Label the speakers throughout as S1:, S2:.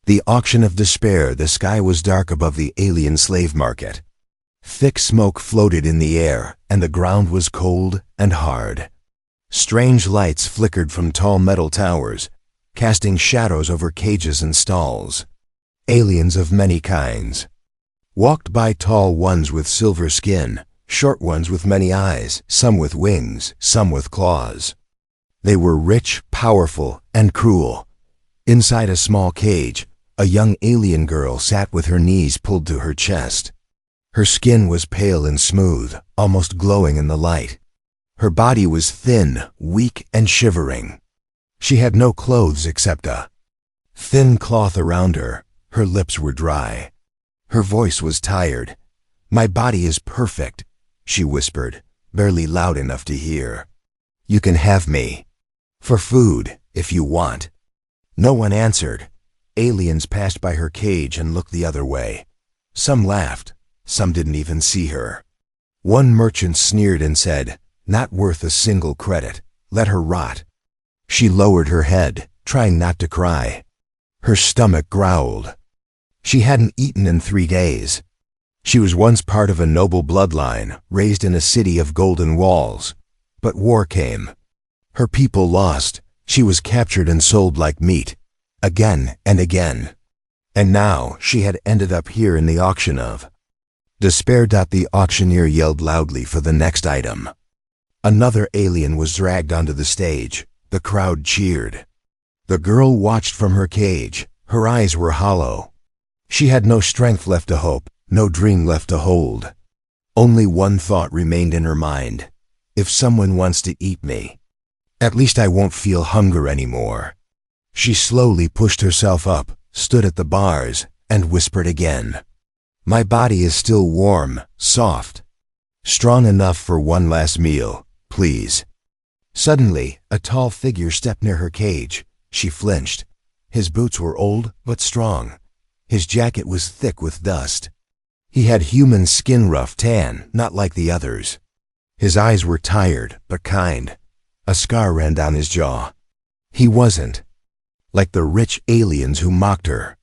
S1: The auction of despair. The sky was dark above the alien slave market. Thick smoke floated in the air, and the ground was cold and hard. Strange lights flickered from tall metal towers, casting shadows over cages and stalls. Aliens of many kinds walked by, tall ones with silver skin, short ones with many eyes, some with wings, some with claws. They were rich, powerful, and cruel. Inside a small cage, a young alien girl sat with her knees pulled to her chest. Her skin was pale and smooth, almost glowing in the light. Her body was thin, weak, and shivering. She had no clothes except a thin cloth around her. Her lips were dry. Her voice was tired. "My body is perfect," she whispered, barely loud enough to hear. "You can have me. For food, if you want." No one answered. Aliens passed by her cage and looked the other way. Some laughed. Some didn't even see her. One merchant sneered and said, "Not worth a single credit. Let her rot." She lowered her head, trying not to cry. Her stomach growled. She hadn't eaten in 3 days. She was once part of a noble bloodline, raised in a city of golden walls. But war came. Her people lost. She was captured and sold like meat, again and again. And now she had ended up here in the auction of despair. The auctioneer yelled loudly for the next item. Another alien was dragged onto the stage. The crowd cheered. The girl watched from her cage. Her eyes were hollow. She had no strength left to hope, no dream left to hold. Only one thought remained in her mind. If someone wants to eat me, at least I won't feel hunger anymore. She slowly pushed herself up, stood at the bars, and whispered again. "My body is still warm, soft, strong enough for one last meal, please." Suddenly, a tall figure stepped near her cage. She flinched. His boots were old but strong. His jacket was thick with dust. He had human skin, rough tan, not like the others. His eyes were tired but kind. A scar ran down his jaw. He wasn't like the rich aliens who mocked her.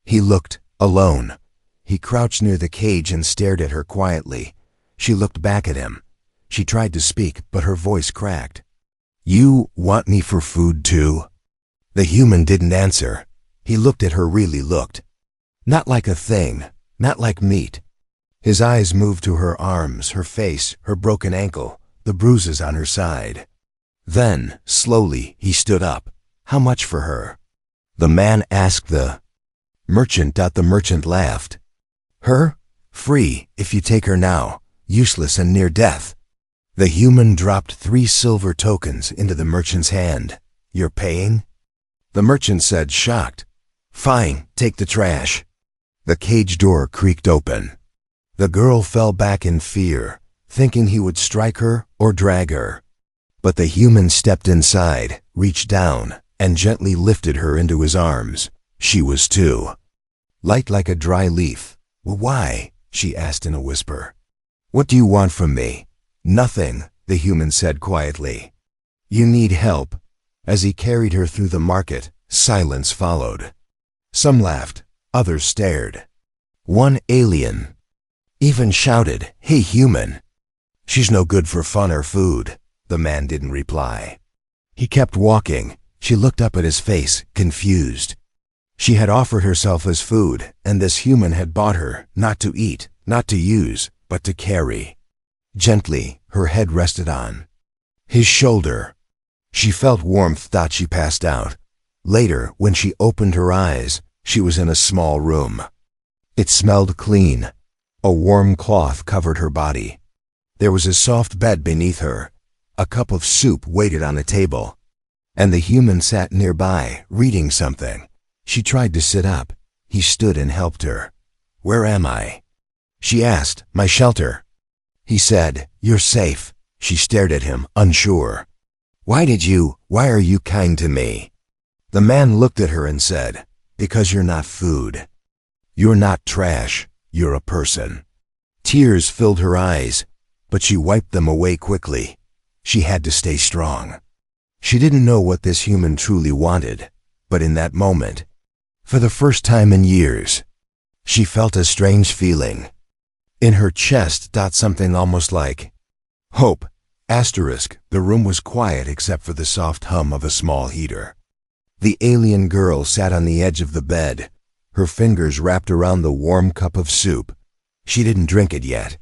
S1: He looked alone. He crouched near the cage and stared at her quietly. She looked back at him. She tried to speak, but her voice cracked. "You want me for food too?" The human didn't answer. He looked at her, really looked. Not like a thing, not like meat. His eyes moved to her arms, her face, her broken ankle, the bruises on her side. Then, slowly, he stood up. "How much for her?" the man asked the merchant. The merchant laughed. "Her? Free, if you take her now. Useless and near death." The human dropped 3 silver tokens into the merchant's hand. "You're paying?" The merchant said, shocked. "Fine, take the trash." The cage door creaked open. The girl fell back in fear, thinking he would strike her or drag her. But the human stepped inside, reached down, and gently lifted her into his arms. She was too light like a dry leaf. "Well, why?" she asked in a whisper. "What do you want from me?" "Nothing," the human said quietly. "You need help." As he carried her through the market, silence followed. Some laughed, others stared. One alien even shouted, "Hey, human, she's no good for fun or food." The man didn't reply. He kept walking. She looked up at his face, confused. She had offered herself as food, and this human had bought her, not to eat, not to use, but to carry. Gently, her head rested on his shoulder. She felt warmth. She passed out. Later, when she opened her eyes, she was in a small room. It smelled clean. A warm cloth covered her body. There was a soft bed beneath her. A cup of soup waited on a table. And the human sat nearby, reading something. She tried to sit up. He stood and helped her. "Where am I?" she asked. "My shelter." He said, "You're safe." She stared at him, unsure. Why are you kind to me?" The man looked at her and said, "Because you're not food. You're not trash. You're a person." Tears filled her eyes, but she wiped them away quickly. She had to stay strong. She didn't know what this human truly wanted, but in that moment, For the first time in years, she felt a strange feeling. In her chest, something almost like hope. The room was quiet except for the soft hum of a small heater. The alien girl sat on the edge of the bed, her fingers wrapped around the warm cup of soup. She didn't drink it yet.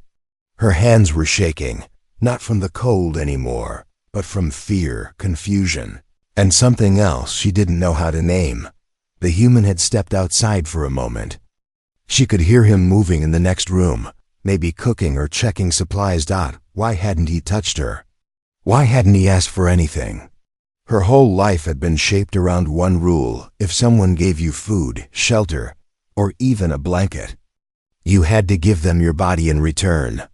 S1: Her hands were shaking, not from the cold anymore, but from fear, confusion, and something else she didn't know how to name. The human had stepped outside for a moment. She could hear him moving in the next room, maybe cooking or checking supplies. Why hadn't he touched her? Why hadn't he asked for anything? Her whole life had been shaped around one rule: if someone gave you food, shelter, or even a blanket, you had to give them your body in return.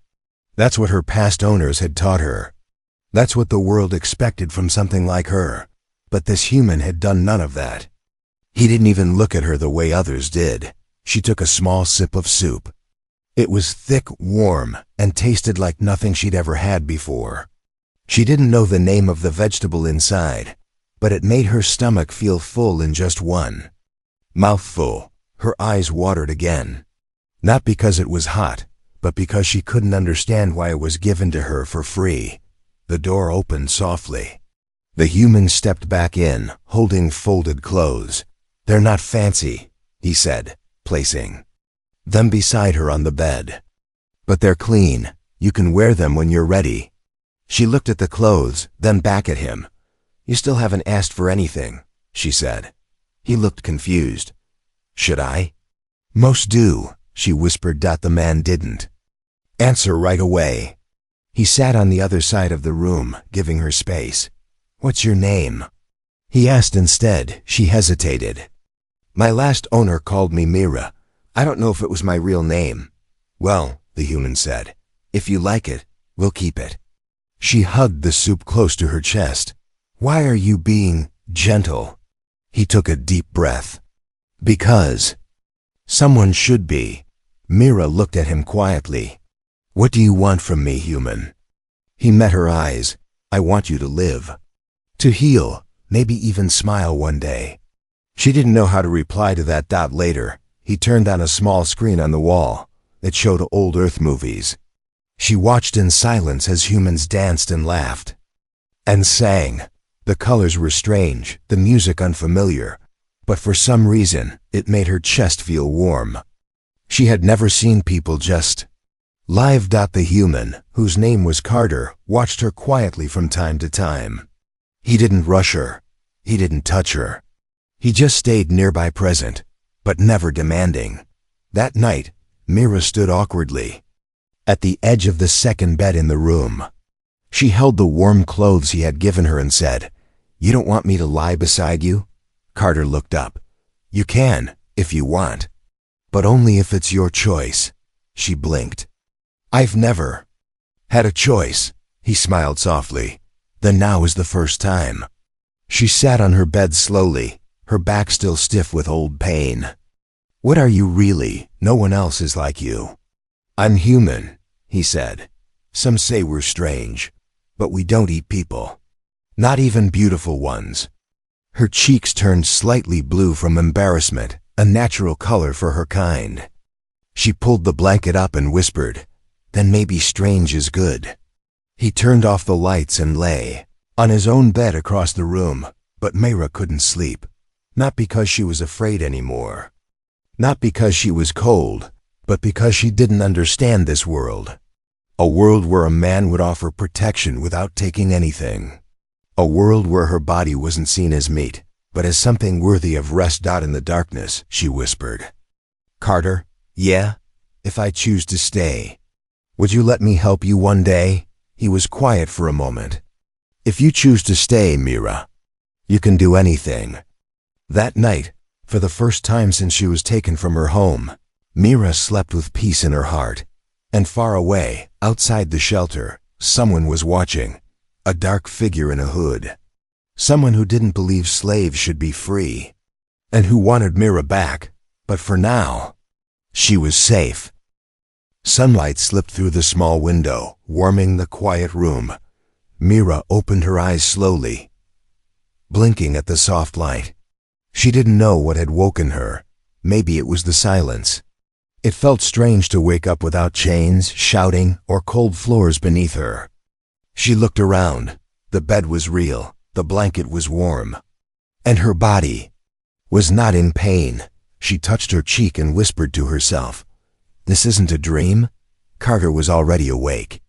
S1: That's what her past owners had taught her. That's what the world expected from something like her. But this human had done none of that. He didn't even look at her the way others did. She took a small sip of soup. It was thick, warm, and tasted like nothing she'd ever had before. She didn't know the name of the vegetable inside, but it made her stomach feel full in just one mouthful. Her eyes watered again. Not because it was hot, but because she couldn't understand why it was given to her for free. The door opened softly. The human stepped back in, holding folded clothes. "They're not fancy," he said, placing them beside her on the bed. "But they're clean. You can wear them when you're ready." She looked at the clothes, then back at him. "You still haven't asked for anything," she said. He looked confused. "Should I?" "Most do," she whispered. The man didn't answer right away. He sat on the other side of the room, giving her space. "What's your name?" he asked instead. She hesitated. "My last owner called me Mira. I don't know if it was my real name." "Well," the human said, "if you like it, we'll keep it." She hugged the soup close to her chest. "Why are you being gentle?" He took a deep breath. "Because someone should be." Mira looked at him quietly. "What do you want from me, human?" He met her eyes. "I want you to live. To heal, maybe even smile one day." She didn't know how to reply to that. Later, he turned on a small screen on the wall. It showed old Earth movies. She watched in silence as humans danced and laughed and sang. The colors were strange, the music unfamiliar, but for some reason, it made her chest feel warm. She had never seen people just live. The human, whose name was Carter, watched her quietly from time to time. He didn't rush her. He didn't touch her. He just stayed nearby, present, but never demanding. That night, Mira stood awkwardly at the edge of the second bed in the room. She held the warm clothes he had given her and said, "You don't want me to lie beside you?" Carter looked up. "You can, if you want, but only if it's your choice." She blinked. "I've never had a choice," he smiled softly. "Then now is the first time." She sat on her bed slowly, her back still stiff with old pain. "What are you really? No one else is like you." "I'm human," he said. "Some say we're strange, but we don't eat people. Not even beautiful ones." Her cheeks turned slightly blue from embarrassment, a natural color for her kind. She pulled the blanket up and whispered, "Then maybe strange is good." He turned off the lights and lay on his own bed across the room, but Mira couldn't sleep. Not because she was afraid anymore. Not because she was cold, but because she didn't understand this world. A world where a man would offer protection without taking anything. A world where her body wasn't seen as meat, but as something worthy of rest. In the darkness, she whispered, "Carter, yeah? If I choose to stay, would you let me help you one day?" He was quiet for a moment. "If you choose to stay, Mira, you can do anything." That night, for the first time since she was taken from her home, Mira slept with peace in her heart. And far away, outside the shelter, someone was watching. A dark figure in a hood. Someone who didn't believe slaves should be free. And who wanted Mira back. But for now, she was safe. Sunlight slipped through the small window, warming the quiet room. Mira opened her eyes slowly, blinking at the soft light. She didn't know what had woken her. Maybe it was the silence. It felt strange to wake up without chains, shouting, or cold floors beneath her. She looked around. The bed was real. The blanket was warm. And her body was not in pain. She touched her cheek and whispered to herself, "This isn't a dream." Carter was already awake.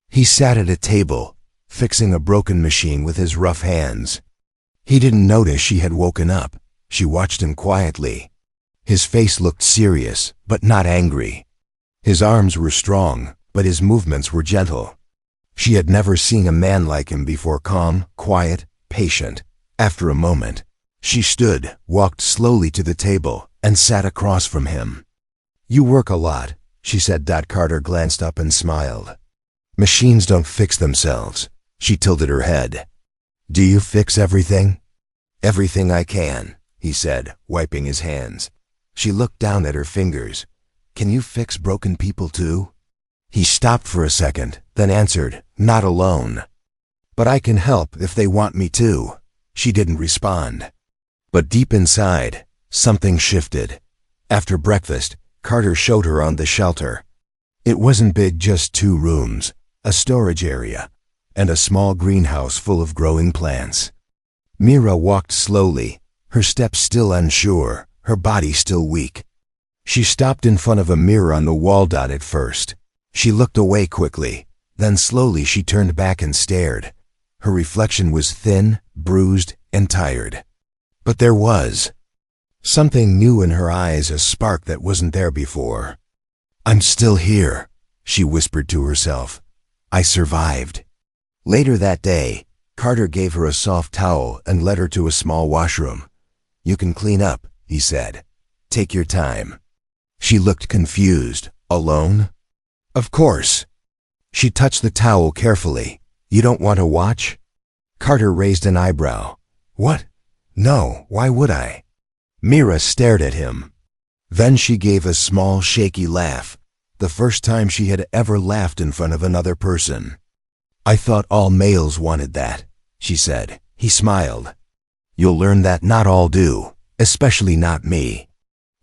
S1: He sat at a table, fixing a broken machine with his rough hands. He didn't notice she had woken up. She watched him quietly. His face looked serious, but not angry. His arms were strong, but his movements were gentle. She had never seen a man like him before, calm, quiet, patient. After a moment, she stood, walked slowly to the table, and sat across from him. "You work a lot," she said. Carter glanced up and smiled. "Machines don't fix themselves." She tilted her head. "Do you fix everything?" "Everything I can," he said, wiping his hands. She looked down at her fingers. "Can you fix broken people too?" He stopped for a second, then answered, "Not alone. But I can help if they want me to." She didn't respond. But deep inside, something shifted. After breakfast, Carter showed her on the shelter. It wasn't big, just 2 rooms, a storage area, and a small greenhouse full of growing plants. Mira walked slowly, her steps still unsure, her body still weak. She stopped in front of a mirror on the wall. At first, she looked away quickly, then slowly she turned back and stared. Her reflection was thin, bruised, and tired. But there was something new in her eyes, a spark that wasn't there before. "I'm still here," she whispered to herself. "I survived." Later that day, Carter gave her a soft towel and led her to a small washroom. "You can clean up," he said. "Take your time." She looked confused. "Alone?" "Of course." She touched the towel carefully. "You don't want to watch?" Carter raised an eyebrow. "What? No, why would I?" Mira stared at him. Then she gave a small, shaky laugh, the first time she had ever laughed in front of another person. "I thought all males wanted that," she said. He smiled. "You'll learn that not all do, especially not me."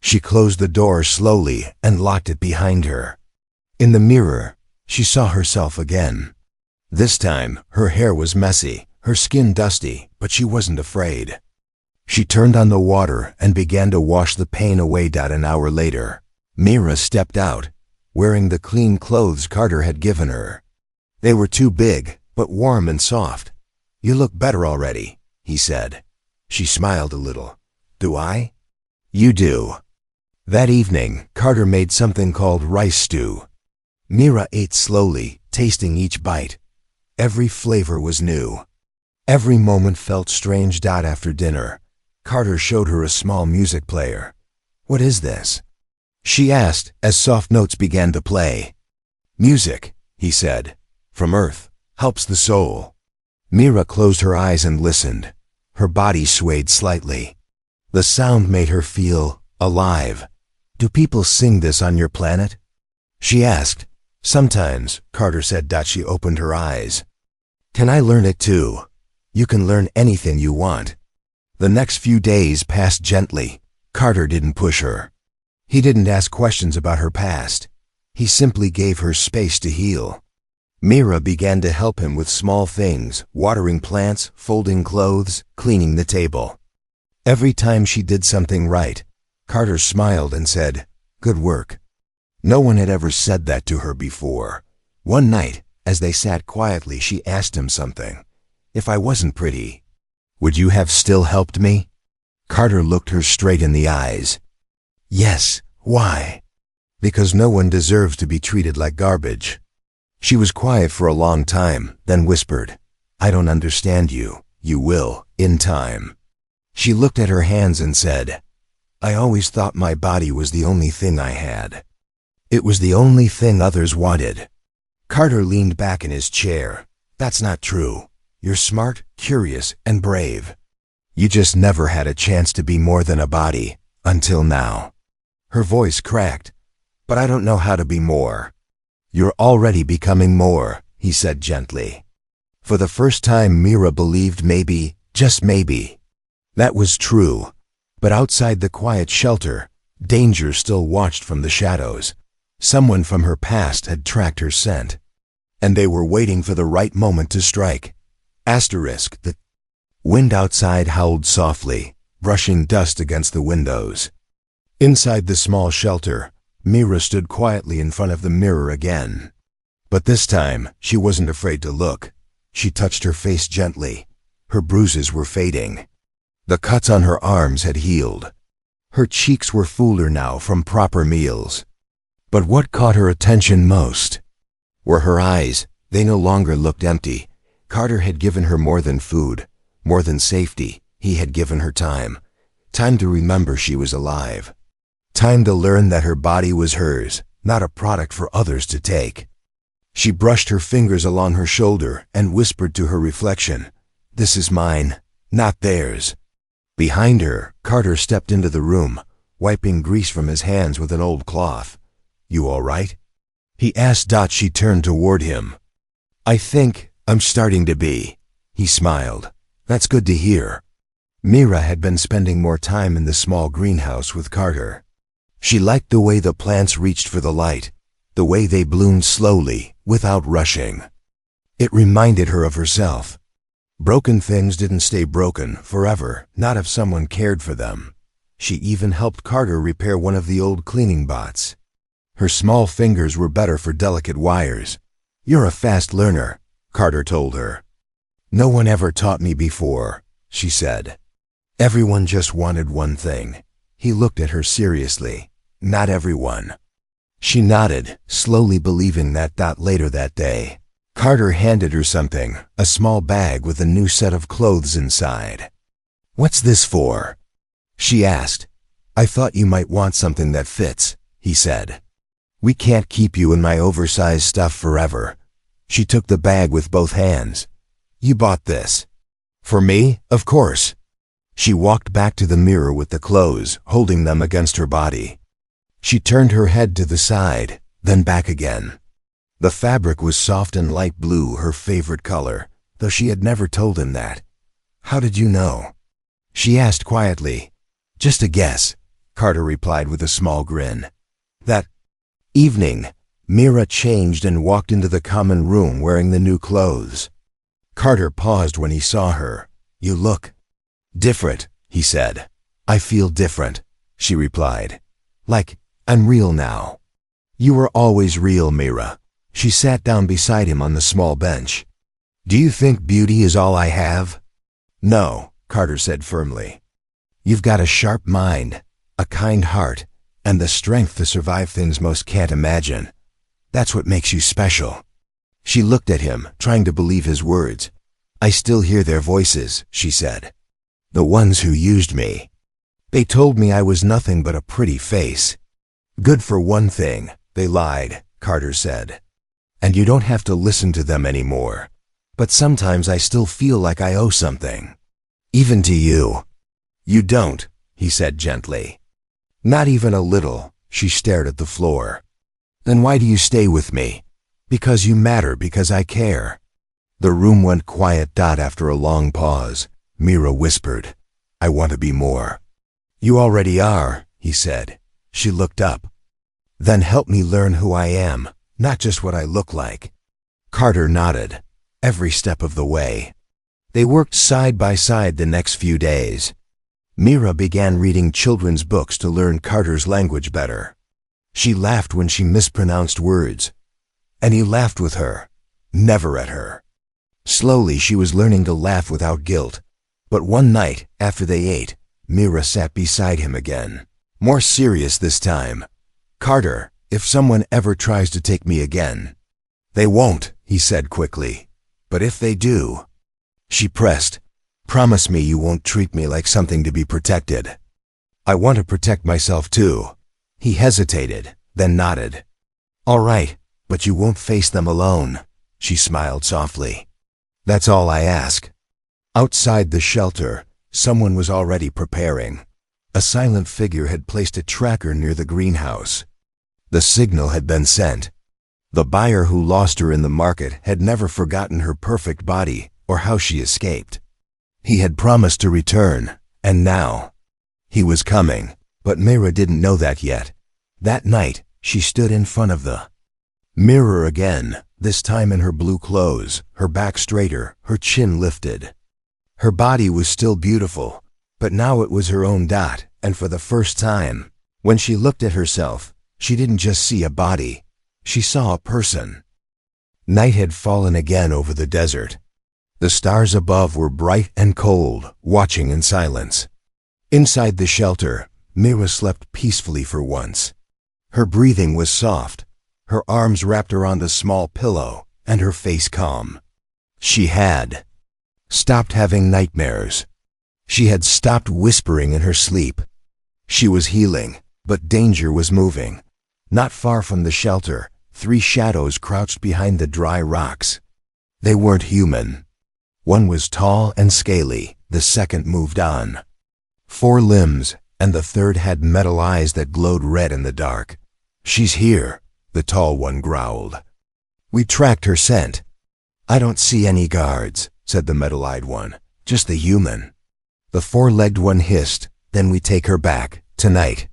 S1: She closed the door slowly and locked it behind her. In the mirror, she saw herself again. This time, her hair was messy, her skin dusty, but she wasn't afraid. She turned on the water and began to wash the pain away. An hour later, Mira stepped out, wearing the clean clothes Carter had given her. They were too big, but warm and soft. "You look better already," he said. She smiled a little. "Do I?" "You do." That evening, Carter made something called rice stew. Mira ate slowly, tasting each bite. Every flavor was new. Every moment felt strange. After dinner, Carter showed her a small music player. "What is this?" she asked as soft notes began to play. "Music," he said, "from Earth, helps the soul." Mira closed her eyes and listened. Her body swayed slightly. The sound made her feel alive. "Do people sing this on your planet?" she asked. "Sometimes," Carter said. She opened her eyes. "Can I learn it too?" "You can learn anything you want." The next few days passed gently. Carter didn't push her. He didn't ask questions about her past. He simply gave her space to heal. Mira began to help him with small things, watering plants, folding clothes, cleaning the table. Every time she did something right, Carter smiled and said, "Good work." No one had ever said that to her before. One night, as they sat quietly, she asked him something. "If I wasn't pretty, would you have still helped me?" Carter looked her straight in the eyes. "Yes, why?" "Because no one deserves to be treated like garbage." She was quiet for a long time, then whispered, "I don't understand you. You will, in time." She looked at her hands and said, "I always thought my body was the only thing I had. It was the only thing others wanted." Carter leaned back in his chair. "That's not true. You're smart, curious, and brave. You just never had a chance to be more than a body, until now." Her voice cracked. "But I don't know how to be more." "You're already becoming more," he said gently. For the first time, Mira believed maybe, just maybe, that was true. But outside the quiet shelter, danger still watched from the shadows. Someone from her past had tracked her scent, and they were waiting for the right moment to strike. The wind outside howled softly, brushing dust against the windows. Inside the small shelter, Mira stood quietly in front of the mirror again. But this time, she wasn't afraid to look. She touched her face gently. Her bruises were fading. The cuts on her arms had healed. Her cheeks were fuller now from proper meals. But what caught her attention most were her eyes. They no longer looked empty. Carter had given her more than food, more than safety. He had given her time. Time to remember she was alive. Time to learn that her body was hers, not a product for others to take. She brushed her fingers along her shoulder and whispered to her reflection, "This is mine, not theirs." Behind her, Carter stepped into the room, wiping grease from his hands with an old cloth. "You all right?" he asked. She turned toward him. "I think I'm starting to be," he smiled. "That's good to hear." Mira had been spending more time in the small greenhouse with Carter. She liked the way the plants reached for the light, the way they bloomed slowly, without rushing. It reminded her of herself. Broken things didn't stay broken forever, not if someone cared for them. She even helped Carter repair one of the old cleaning bots. Her small fingers were better for delicate wires. "You're a fast learner," Carter told her. "No one ever taught me before," she said. "Everyone just wanted one thing." He looked at her seriously. "Not everyone." She nodded, slowly believing that. Later that day, Carter handed her something, a small bag with a new set of clothes inside. "What's this for?" she asked. "I thought you might want something that fits," he said. "We can't keep you in my oversized stuff forever." She took the bag with both hands. "You bought this?" "For me, of course." She walked back to the mirror with the clothes, holding them against her body. She turned her head to the side, then back again. The fabric was soft and light blue, her favorite color, though she had never told him that. "How did you know?" she asked quietly. "Just a guess," Carter replied with a small grin. That evening, Mira changed and walked into the common room wearing the new clothes. Carter paused when he saw her. "You look different," he said. "I feel different," she replied. "Like I'm real now." "You were always real, Mira." She sat down beside him on the small bench. "Do you think beauty is all I have?" "No," Carter said firmly. "You've got a sharp mind, a kind heart, and the strength to survive things most can't imagine. That's what makes you special." She looked at him, trying to believe his words. "I still hear their voices," she said. "The ones who used me. They told me I was nothing but a pretty face." "Good for one thing, they lied," Carter said. "And you don't have to listen to them anymore. But sometimes I still feel like I owe something. Even to you." "You don't," he said gently. "Not even a little." She stared at the floor. "Then why do you stay with me?" "Because you matter, because I care." The room went quiet. After a long pause, Mira whispered, "I want to be more." "You already are," he said. She looked up. "Then help me learn who I am, not just what I look like." Carter nodded, every step of the way. They worked side by side the next few days. Mira began reading children's books to learn Carter's language better. She laughed when she mispronounced words, and he laughed with her, never at her. Slowly she was learning to laugh without guilt. But one night, after they ate, Mira sat beside him again, more serious this time. "Carter, if someone ever tries to take me again." "They won't," he said quickly. "But if they do," she pressed, "promise me you won't treat me like something to be protected." "I want to protect myself too." He hesitated, then nodded. "All right, but you won't face them alone," she smiled softly. "That's all I ask." Outside the shelter, someone was already preparing. A silent figure had placed a tracker near the greenhouse. The signal had been sent. The buyer who lost her in the market had never forgotten her perfect body or how she escaped. He had promised to return, and now He was coming, but Mira didn't know that yet. That night, she stood in front of the mirror again, this time in her blue clothes, her back straighter, her chin lifted. Her body was still beautiful, but now it was her own dot, and for the first time, when she looked at herself, she didn't just see a body, she saw a person. Night had fallen again over the desert. The stars above were bright and cold, watching in silence. Inside the shelter, Mira slept peacefully for once. Her breathing was soft, her arms wrapped around the small pillow, and her face calm. She had stopped having nightmares. She had stopped whispering in her sleep. She was healing, but danger was moving. Not far from the shelter, 3 shadows crouched behind the dry rocks. They weren't human. One was tall and scaly, the second moved on. 4 limbs, and the third had metal eyes that glowed red in the dark. "She's here," the tall one growled. "We tracked her scent." "I don't see any guards," said the metal-eyed one, "just the human." The 4-legged one hissed, "Then we take her back, tonight."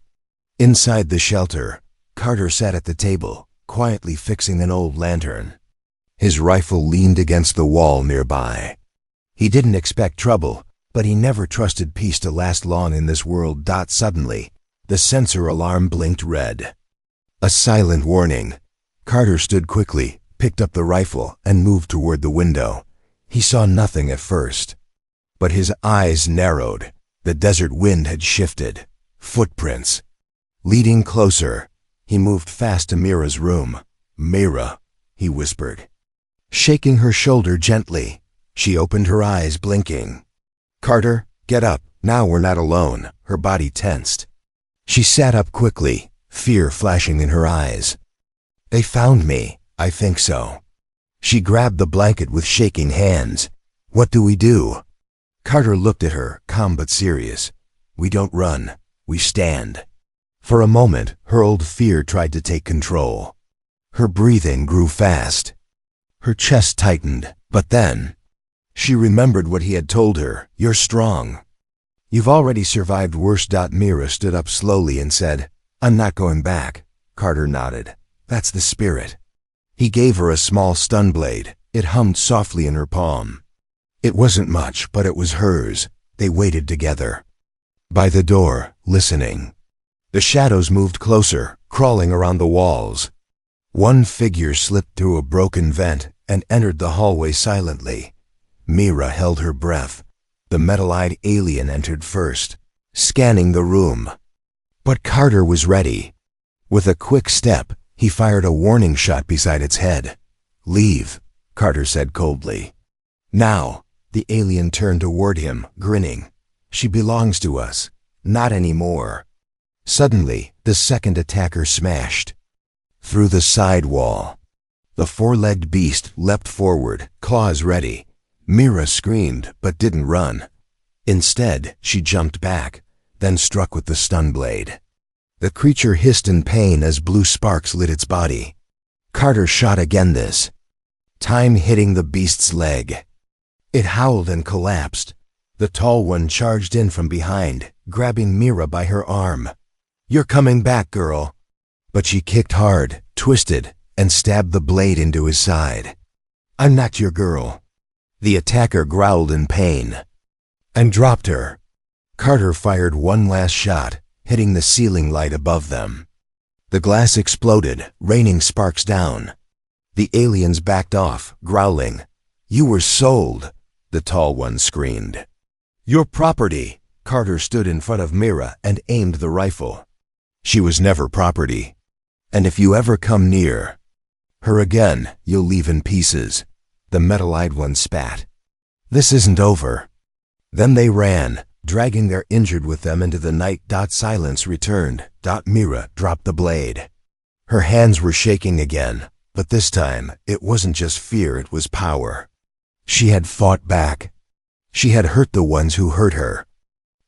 S1: Inside the shelter, Carter sat at the table, quietly fixing an old lantern. His rifle leaned against the wall nearby. He didn't expect trouble, but he never trusted peace to last long in this world. Suddenly, the sensor alarm blinked red. A silent warning. Carter stood quickly, picked up the rifle, and moved toward the window. He saw nothing at first, but his eyes narrowed. The desert wind had shifted. Footprints. Leading closer, he moved fast to Mira's room. "Mira," he whispered, shaking her shoulder gently. She opened her eyes, blinking. "Carter, get up. Now we're not alone." Her body tensed. She sat up quickly, fear flashing in her eyes. "They found me. I think so." She grabbed the blanket with shaking hands. "What do we do?" Carter looked at her, calm but serious. "We don't run. We stand." For a moment, her old fear tried to take control. Her breathing grew fast. Her chest tightened, but then she remembered what he had told her. "You're strong. You've already survived worse." Mira stood up slowly and said, "I'm not going back." Carter nodded. "That's the spirit." He gave her a small stun blade. It hummed softly in her palm. It wasn't much, but it was hers. They waited together by the door, listening. The shadows moved closer, crawling around the walls. One figure slipped through a broken vent and entered the hallway silently. Mira held her breath. The metal-eyed alien entered first, scanning the room. But Carter was ready. With a quick step, he fired a warning shot beside its head. "Leave," Carter said coldly. "Now." The alien turned toward him, grinning. "She belongs to us. Not anymore." Suddenly, the second attacker smashed through the side wall. The 4-legged beast leapt forward, claws ready. Mira screamed, but didn't run. Instead, she jumped back, then struck with the stun blade. The creature hissed in pain as blue sparks lit its body. Carter shot again, this time hitting the beast's leg. It howled and collapsed. The tall one charged in from behind, grabbing Mira by her arm. "You're coming back, girl." But she kicked hard, twisted, and stabbed the blade into his side. "I'm not your girl." The attacker growled in pain and dropped her. Carter fired one last shot, hitting the ceiling light above them. The glass exploded, raining sparks down. The aliens backed off, growling. "You were sold," the tall one screamed. "Your property." Carter stood in front of Mira and aimed the rifle. "She was never property. And if you ever come near her again, you'll leave in pieces." The metal-eyed one spat. "This isn't over." Then they ran, dragging their injured with them into the night. Silence returned. Mira dropped the blade. Her hands were shaking again, but this time it wasn't just fear, it was power. She had fought back. She had hurt the ones who hurt her.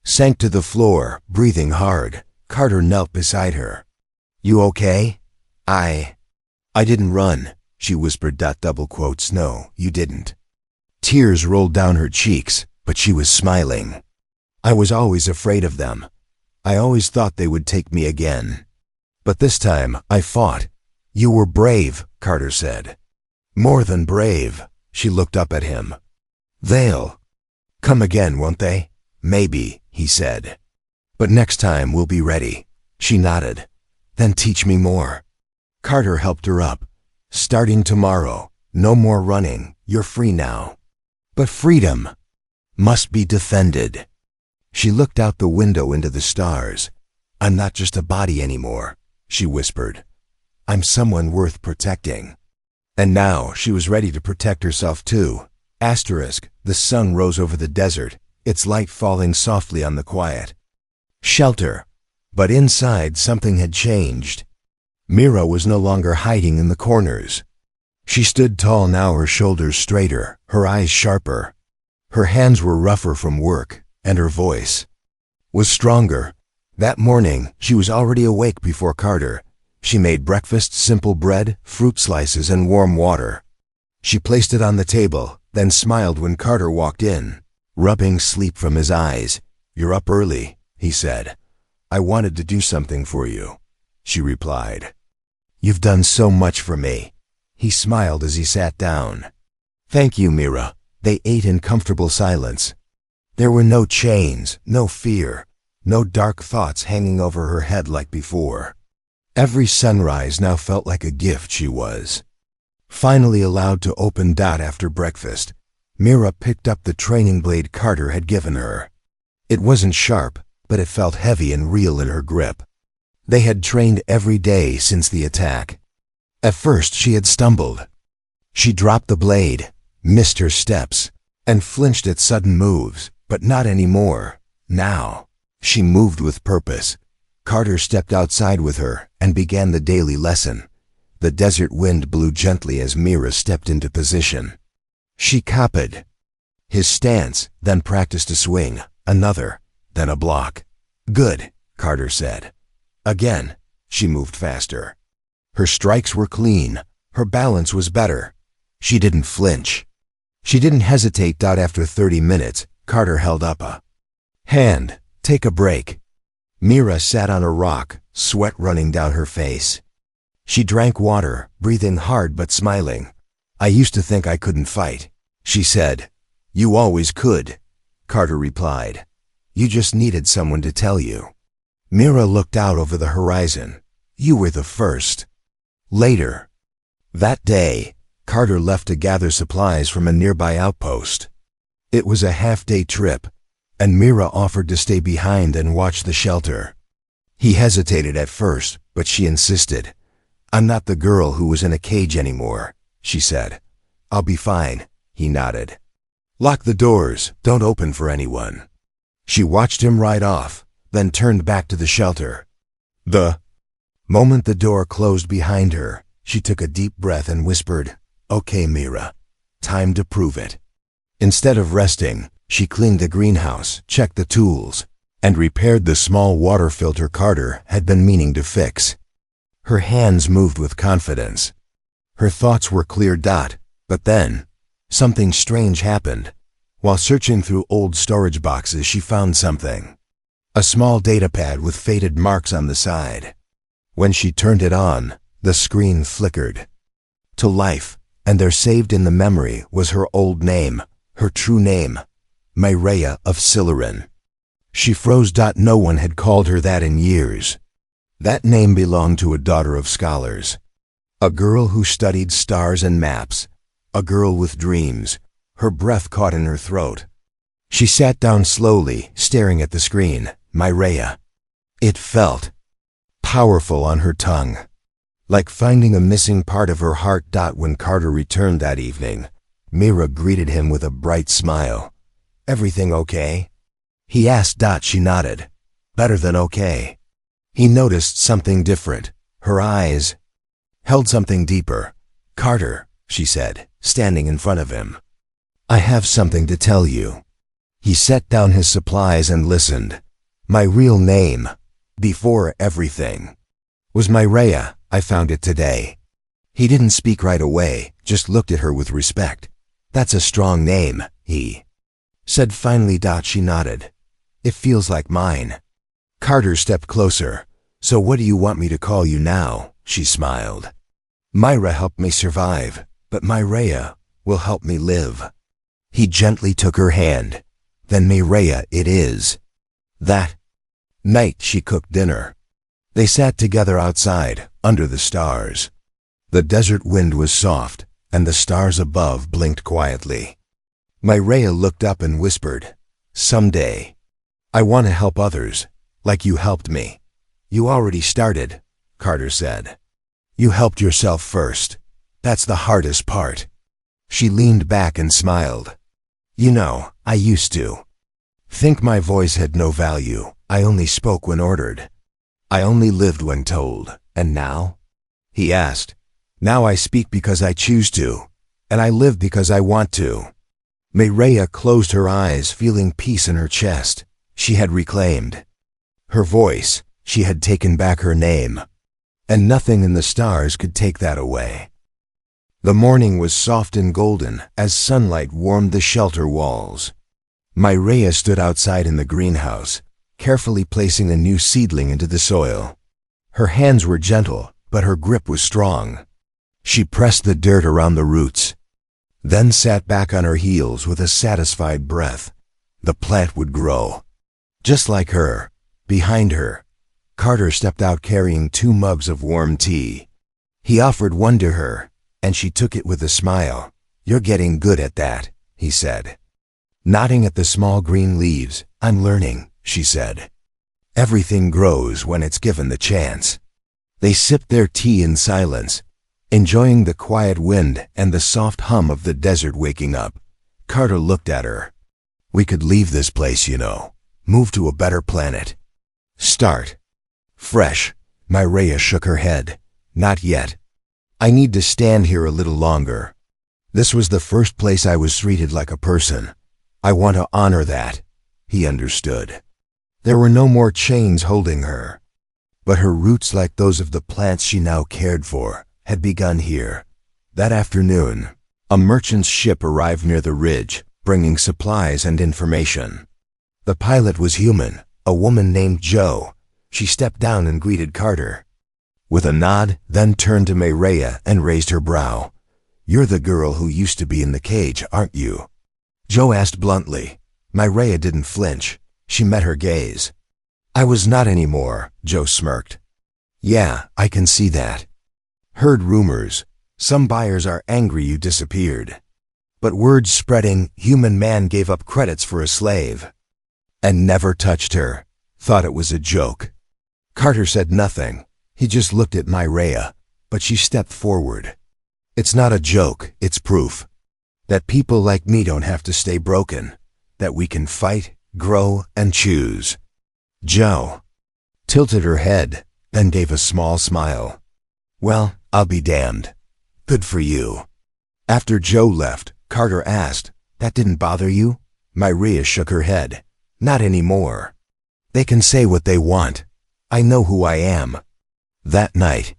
S1: Sank to the floor, breathing hard. Carter knelt beside her. "You okay?" I didn't run," she whispered. "No, you didn't." Tears rolled down her cheeks, but she was smiling. "I was always afraid of them. I always thought they would take me again. But this time, I fought. You were brave, Carter said. More than brave. She looked up at him. They'll come again, won't they? Maybe, he said. But next time we'll be ready. She nodded. Then teach me more. Carter helped her up. Starting tomorrow, no more running. You're free now. But freedom must be defended. She looked out the window into the stars. I'm not just a body anymore, she whispered. I'm someone worth protecting. And now she was ready to protect herself too. The sun rose over the desert, its light falling softly on the quiet. Shelter. But inside something had changed. Mira was no longer hiding in the corners. She stood tall now, her shoulders straighter, her eyes sharper. Her hands were rougher from work, and her voice was stronger. That morning, she was already awake before Carter. She made breakfast: simple bread, fruit slices, and warm water. She placed it on the table, then smiled when Carter walked in, rubbing sleep from his eyes. You're up early, he said. I wanted to do something for you, she replied. You've done so much for me. He smiled as he sat down. Thank you, Mira. They ate in comfortable silence. There were no chains, no fear, no dark thoughts hanging over her head like before. Every sunrise now felt like a gift. She was finally allowed to open. After breakfast, Mira picked up the training blade Carter had given her. It wasn't sharp, but it felt heavy and real in her grip. They had trained every day since the attack. At first she had stumbled. She dropped the blade, missed her steps, and flinched at sudden moves, but not anymore. Now, she moved with purpose. Carter stepped outside with her and began the daily lesson. The desert wind blew gently as Mira stepped into position. She copied his stance, then practiced a swing, another, then a block. Good, Carter said. Again, she moved faster. Her strikes were clean. Her balance was better. She didn't flinch. She didn't hesitate. After 30 minutes, Carter held up a hand. Take a break. Mira sat on a rock, sweat running down her face. She drank water, breathing hard but smiling. I used to think I couldn't fight, she said. You always could, Carter replied. You just needed someone to tell you. Mira looked out over the horizon. You were the first. Later that day, Carter left to gather supplies from a nearby outpost. It was a half-day trip, and Mira offered to stay behind and watch the shelter. He hesitated at first, but she insisted. I'm not the girl who was in a cage anymore, she said. I'll be fine, he nodded. Lock the doors, don't open for anyone. She watched him ride off, then turned back to the shelter. The moment the door closed behind her, she took a deep breath and whispered, Okay, Mira, time to prove it. Instead of resting, she cleaned the greenhouse, checked the tools, and repaired the small water filter Carter had been meaning to fix. Her hands moved with confidence. Her thoughts were clear. But then, something strange happened. While searching through old storage boxes, she found something. A small datapad with faded marks on the side. When she turned it on, the screen flickered to life, and there saved in the memory was her old name, her true name, Mireia of Siluran. She froze. No one had called her that in years. That name belonged to a daughter of scholars, a girl who studied stars and maps, a girl with dreams. Her breath caught in her throat. She sat down slowly, staring at the screen. Mireia. It felt powerful on her tongue, like finding a missing part of her heart. When Carter returned that evening, Mira greeted him with a bright smile. Everything okay? He asked. She nodded. Better than okay. He noticed something different. Her eyes held something deeper. Carter, she said, standing in front of him. I have something to tell you. He set down his supplies and listened. My real name, before everything, was Mireia. I found it today. He didn't speak right away, just looked at her with respect. That's a strong name, he said finally. She nodded. It feels like mine. Carter stepped closer. So what do you want me to call you now? She smiled. Myra helped me survive, but Myrea will help me live. He gently took her hand. Then Myrea it is. That night she cooked dinner. They sat together outside, under the stars. The desert wind was soft, and the stars above blinked quietly. Myrea looked up and whispered, Someday, I want to help others, like you helped me. You already started, Carter said. You helped yourself first. That's the hardest part. She leaned back and smiled. You know, I used to think my voice had no value. I only spoke when ordered. I only lived when told. And now? He asked. Now I speak because I choose to, and I live because I want to. Myrea closed her eyes, feeling peace in her chest. She had reclaimed her voice. She had taken back her name. And nothing in the stars could take that away. The morning was soft and golden as sunlight warmed the shelter walls. Myrea stood outside in the greenhouse, carefully placing a new seedling into the soil. Her hands were gentle, but her grip was strong. She pressed the dirt around the roots, then sat back on her heels with a satisfied breath. The plant would grow. Just like her. Behind her, Carter stepped out carrying 2 mugs of warm tea. He offered one to her, and she took it with a smile. You're getting good at that, he said. Nodding at the small green leaves, I'm learning, she said. Everything grows when it's given the chance. They sipped their tea in silence, enjoying the quiet wind and the soft hum of the desert waking up. Carter looked at her. We could leave this place, you know. Move to a better planet. Start fresh. Myrea shook her head. Not yet. I need to stand here a little longer. This was the first place I was treated like a person. I want to honor that. He understood. There were no more chains holding her. But her roots, like those of the plants she now cared for, had begun here. That afternoon, a merchant's ship arrived near the ridge, bringing supplies and information. The pilot was human, a woman named Jo. She stepped down and greeted Carter with a nod, then turned to Myrea and raised her brow. You're the girl who used to be in the cage, aren't you? Jo asked bluntly. Myrea didn't flinch. She met her gaze. I was not anymore, Jo smirked. Yeah, I can see that. Heard rumors. Some buyers are angry you disappeared. But word spreading, human man gave up credits for a slave. And never touched her. Thought it was a joke. Carter said nothing. He just looked at Myrea, but she stepped forward. It's not a joke, it's proof. That people like me don't have to stay broken. That we can fight, grow, and choose. Jo tilted her head, then gave a small smile. Well, I'll be damned. Good for you. After Jo left, Carter asked, That didn't bother you? Myrea shook her head. Not anymore. They can say what they want. I know who I am. That night,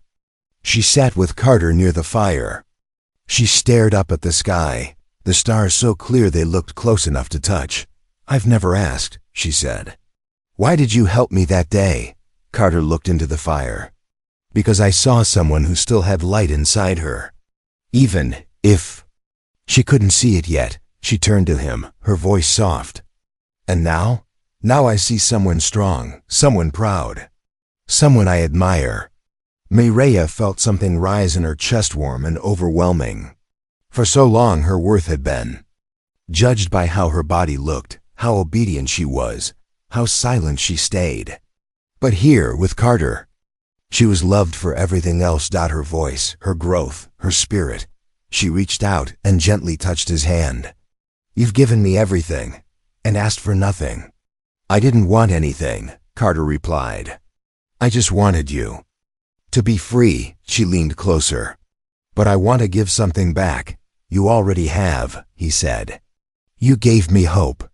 S1: she sat with Carter near the fire. She stared up at the sky, the stars so clear they looked close enough to touch. I've never asked, she said. Why did you help me that day? Carter looked into the fire. Because I saw someone who still had light inside her. Even if she couldn't see it yet, she turned to him, her voice soft. And now? Now I see someone strong, someone proud, someone I admire. Myrea felt something rise in her chest, warm and overwhelming. For so long her worth had been judged by how her body looked, how obedient she was, how silent she stayed. But here, with Carter, she was loved for everything else. Her voice, her growth, her spirit. She reached out and gently touched his hand. You've given me everything, and asked for nothing. I didn't want anything, Carter replied. I just wanted you to be free. She leaned closer. But I want to give something back. You already have, he said. You gave me hope.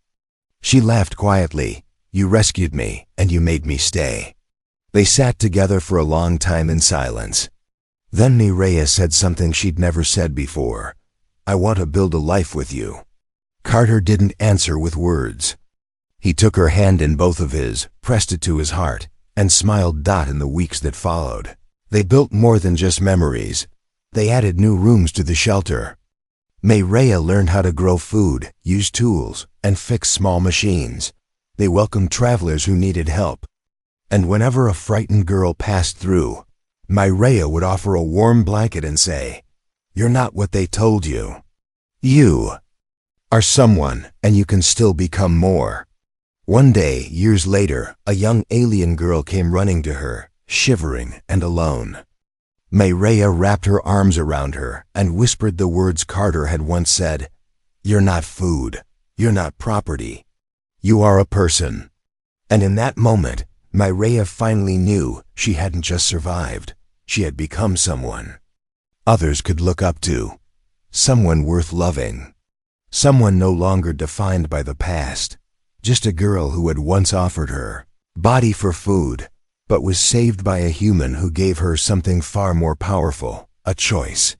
S1: She laughed quietly. You rescued me, and you made me stay. They sat together for a long time in silence. Then Myrea said something she'd never said before. I want to build a life with you. Carter didn't answer with words. He took her hand in both of his, pressed it to his heart, and smiled. In the weeks that followed, they built more than just memories. They added new rooms to the shelter. Mireya learned how to grow food, use tools, and fix small machines. They welcomed travelers who needed help. And whenever a frightened girl passed through, Mireya would offer a warm blanket and say, "You're not what they told you. You are someone, and you can still become more." One day, years later, a young alien girl came running to her, shivering and alone. Mireya wrapped her arms around her and whispered the words Carter had once said, "You're not food. You're not property. You are a person." And in that moment, Mireya finally knew she hadn't just survived. She had become someone others could look up to, someone worth loving, someone no longer defined by the past, just a girl who had once offered her body for food, but was saved by a human who gave her something far more powerful, a choice.